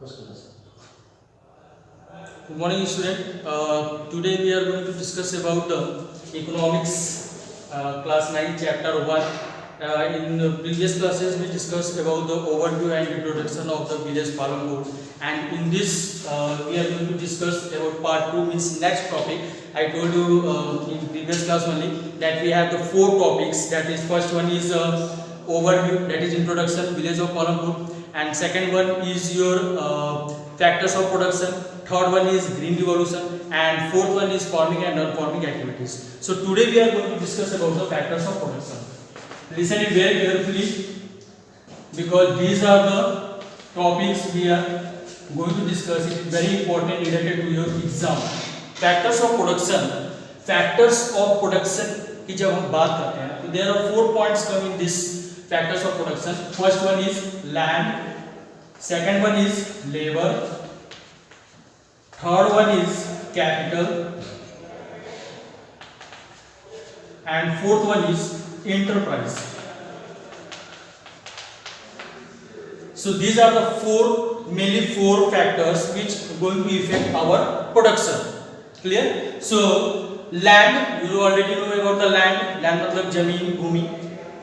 Good morning, student. Today we are going to discuss about the economics, class 9, chapter 1. In the previous classes, we discussed about the overview and introduction of the village Palampur. And in this, we are going to discuss about part 2, means next topic. I told you in previous class only that we have the 4 topics. That is, first one is overview, that is introduction, village of Palampur. And second one is your factors of production, third one is green revolution, and fourth one is farming and non-farming activities. So today we are going to discuss about the factors of production. Listen it very carefully, because these are the topics we are going to discuss. It is very important related to your exam. Factors of production. Factors of production की जब हम बात करते हैं तो there are 4 points come in this factors of production. First one is land, second one is labor, third one is capital, and fourth one is enterprise. So these are the mainly four factors which are going to affect our production. Clear? So land, you already know about the land. Land मतलब जमीन, भूमि.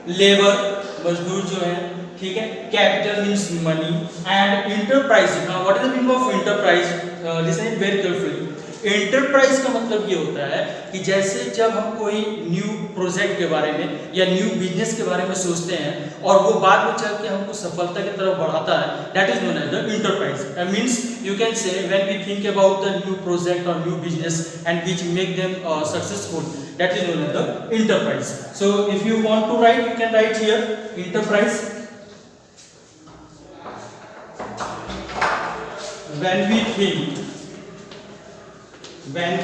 Labor, मजदूर जो है, ठीक है. Capital means money, and enterprise. Now what is the meaning of enterprise? Listen it very carefully. Enterprise का मतलब ये होता है कि जैसे जब हम कोई न्यू प्रोजेक्ट के बारे में या न्यू बिजनेस के बारे में सोचते हैं और वो बाद में चल के हमको सफलता की तरफ बढ़ाता है, that is known as the enterprise. Means you can say when we think about the new project और new business and which make them successful, that is known as the enterprise. So if you want to write, you can write here enterprise. When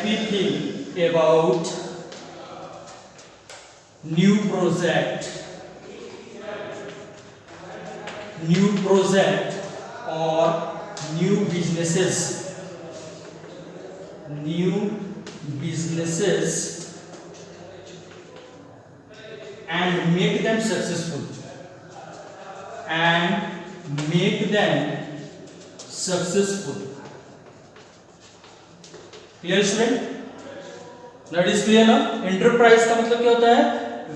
we think about new project or new businesses and make them successful Clear student? That is clear now? Enterprise का मतलब क्या होता है?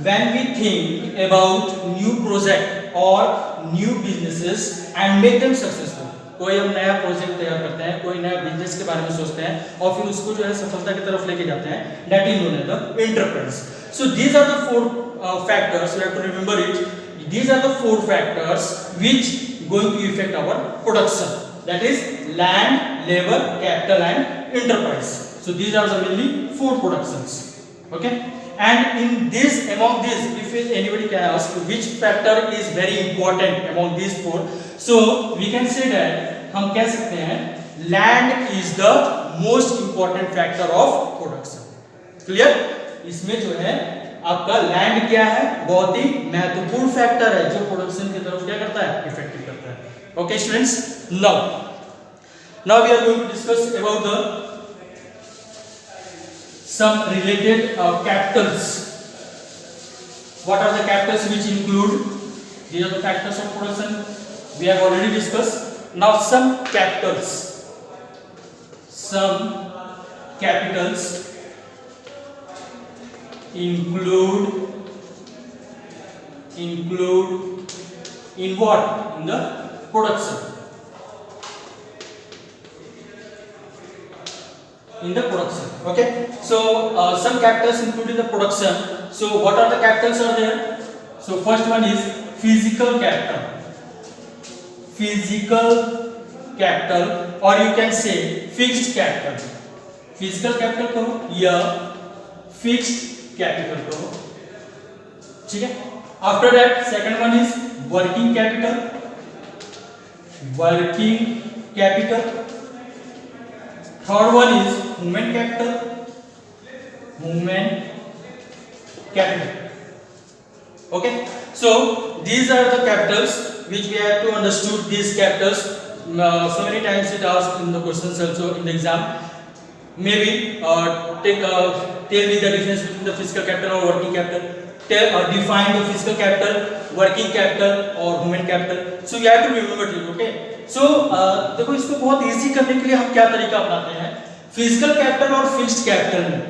When we think about new project or new businesses and make them successful. कोई हम नया project तैयार करते हैं, कोई नया बिजनेस के बारे में सोचते हैं और फिर उसको जो है सफलता की तरफ लेके जाते हैं, that is known as the enterprise. So these are the 4 factors. You have to remember it. These are the 4 factors which going to affect our production. That is land, labor, capital, and enterprise. So these are the mainly 4 productions. Okay. And in this, among these, if anybody can ask which factor is very important among these 4, so we can say that हम कह सकते हैं land is the most important factor of production. Clear? इसमें जो है आपका land क्या है, बहुत ही महत्वपूर्ण फैक्टर है जो प्रोडक्शन की तरफ क्या करता है, इफेक्टिव करता है. Okay students, now we are going to discuss about the some related capitals. What are the capitals which include? These are the factors of production we have already discussed. Now some capitals include in what? In the production. Okay. So some capitals included in the production. So what are the capitals are there? So first one is physical capital, or you can say fixed capital. Physical capital कहो या fixed capital कहो, ठीक है. After that second one is working capital. Third one is human capital. Okay. So these are the capitals which we have to understood. These capitals so many times it asked in the questions also in the exam. Maybe tell me the difference between the physical capital or working capital. Define the physical capital, working capital or human capital. So you have to remember it, okay? सो देखो इसको बहुत easy करने के लिए हम क्या तरीका अपनाते हैं फिजिकल कैपिटल और फिक्स्ड कैपिटल में।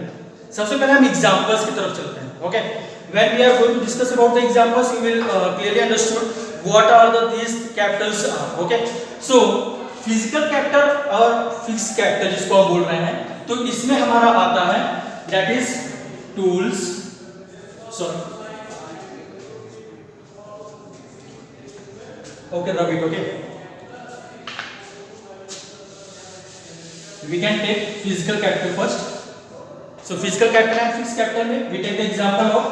सबसे पहले हम एग्जांपल्स की तरफ चलते हैं। Okay, when we are going to discuss about the examples you will clearly understood what are the these capitals are. Okay, so physical capital और फिक्स्ड कैपिटल जिसको हम बोल रहे हैं, तो इसमें हमारा आता है that is tools, sorry okay rub it, okay we can take physical capital first. So physical capital and fixed capital में we take the example of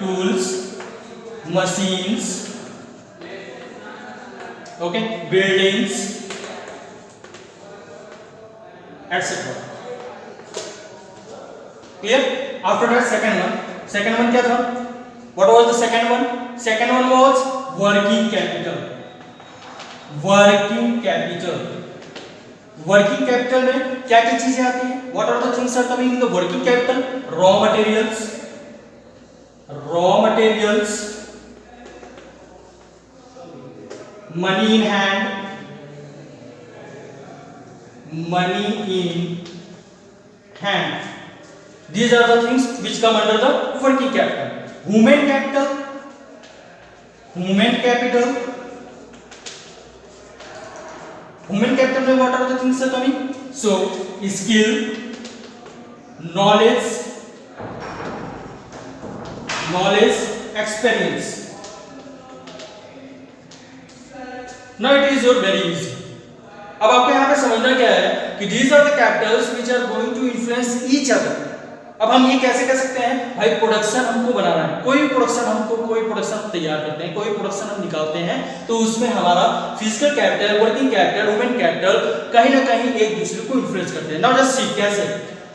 tools, machines, okay, buildings, etc. Clear? After that second one क्या था? What was the second one? Second one was working capital. Working capital. Working capital में क्या क्या चीजें आती हैं? What are the things are coming in the working capital? Raw materials, money in hand, these are the things which come under the working capital. Human capital में what are the things are coming? So skill, knowledge, experience. Now it is your very easy. अब आपको यहाँ पे समझना क्या है कि these are the capitals which are going to influence each other. अब हम ये कैसे कर सकते हैं भाई? प्रोडक्शन हमको बनाना है, कोई प्रोडक्शन तैयार करते हैं, कोई प्रोडक्शन हम निकालते हैं, तो उसमें हमारा physical capital, working capital, human capital कहीं ना कहीं एक दूसरे को इन्फ्लुएंस करते हैं। नाउ जस्ट सी कैसे।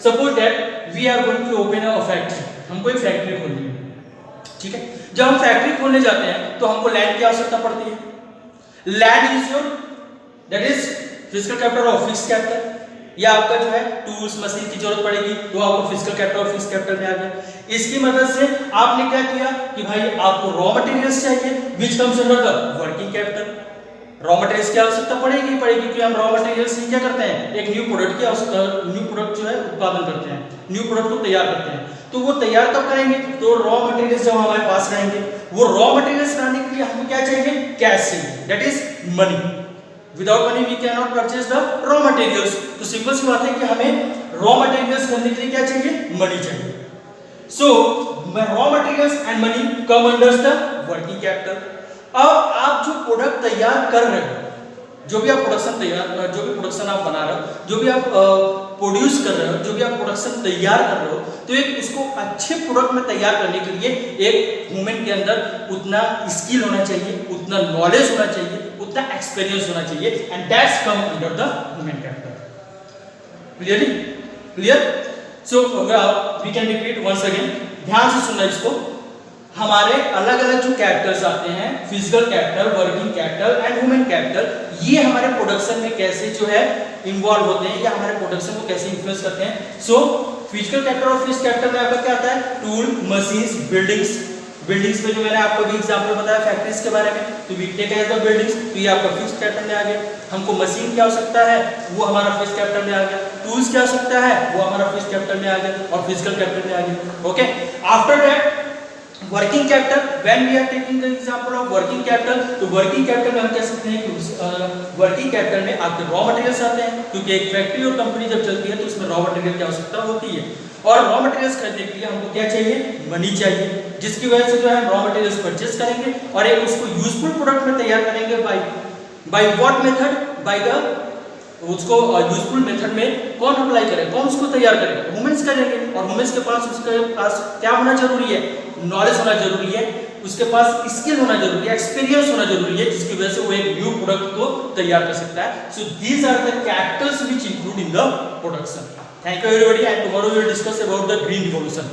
Suppose that we are going to open a factory, हमको एक फैक्ट्री खोलनी है, ठीक है। जब हम फैक्ट्री खोलने जाते हैं तो हमको लैंड की आवश्यकता पड़ती है। Land is your that is physical capital और फिक्स्ड कैपिटल, या आपका जो है टूल्स मशीन की जरूरत पड़ेगी तो आपको फिजिकल कैपिटल और फिक्स्ड कैपिटल में आ गया। इसकी मदद से आपने क्या किया कि भाई आपको रॉ मटेरियल्स चाहिए which comes under the working capital. Raw materials की आवश्यकता पड़ेगी क्योंकि हम रॉ मटेरियल्स से क्या करते हैं, एक न्यू प्रोडक्ट जो है उत्पादन करते हैं, न्यू प्रोडक्ट को तैयार करते हैं। तो वो तैयार कब करेंगे? तो रॉ मटेरियल्स जब हमारे पास रहेंगे, वो रॉ मटेरियल्स लाने के लिए हमको क्या चाहिए? कैश चाहिए, that is money. Without money we can not purchase the raw materials. तो सिंपल सी बात है कि हमें रॉ मटेरियल्स खरीदने के लिए क्या चाहिए? मनी चाहिए। सो raw materials and money come under the working capital. अब आप जो प्रोडक्ट तैयार कर रहे हो, जो भी प्रोडक्शन आप बना रहे हो, जो भी आप प्रोड्यूस कर रहे हो, जो भी आप प्रोडक्शन तैयार कर रहे हो, तो एक इसको अच्छे प्रोडक्ट में तैयार करने के लिए एक ह्यूमन के अंदर उतना स्किल होना चाहिए, उतना नॉलेज होना चाहिए, उतना एक्सपीरियंस होना चाहिए, and that's come under the human capital. Clear? So we can repeat once again, ध्यान से सुनना इसको। हमारे अलग अलग जो कैपिटल्स आते हैं, physical capital, working capital and human capital, ये हमारे प्रोडक्शन में कैसे जो है इन्वॉल्व होते हैं या हमारे प्रोडक्शन को कैसे इन्फ्लुएंस करते हैं। सो फिजिकल कैपिटल और फिक्स्ड कैपिटल में आपका क्या आता है? टूल, मशीन्स, बिल्डिंग्स में जो मैंने आपको भी एग्जांपल बताया फैक्ट्रीज के बारे में, तो we take as the buildings, तो ये आपका फिक्स्ड कैपिटल में आ गया। हमको मशीन की आवश्यकता है, वो हमारा फिक्स्ड कैपिटल में आ गया। टूल्स की आवश्यकता है, वो हमारा फिक्स्ड कैपिटल में आ गया और फिजिकल कैपिटल में आ गया। Okay, after that working capital, when we are taking the example of working capital, तो वर्किंग कैपिटल में हम कह सकते हैं कि वर्किंग कैपिटल में आपके रॉ मटेरियल्स आते हैं, क्योंकि एक फैक्ट्री और कंपनी जब चलती है तो उसमें रॉ मटेरियल की आवश्यकता होती है, और रॉ मटेरियल्स खरीदने के लिए हमको क्या चाहिए? मनी चाहिए, जिसकी वजह से जो है रॉ मटेरियल्स परचेज करेंगे और एक उसको यूजफुल प्रोडक्ट में तैयार करेंगे। By what method? By the उसको यूजफुल मेथड में कौन अप्लाई करेगा, कौन उसको तैयार करेगा? ह्यूमंस करेंगे, और ह्यूमंस के पास उसके पास क्या होना जरूरी है? नॉलेज होना जरूरी है, उसके पास स्किल होना जरूरी है, एक्सपीरियंस होना जरूरी है, जिसकी वजह से वो एक न्यू प्रोडक्ट को तैयार कर सकता है। So these are the capitals which include in the production. Thank you everybody, and tomorrow we will discuss about the green revolution.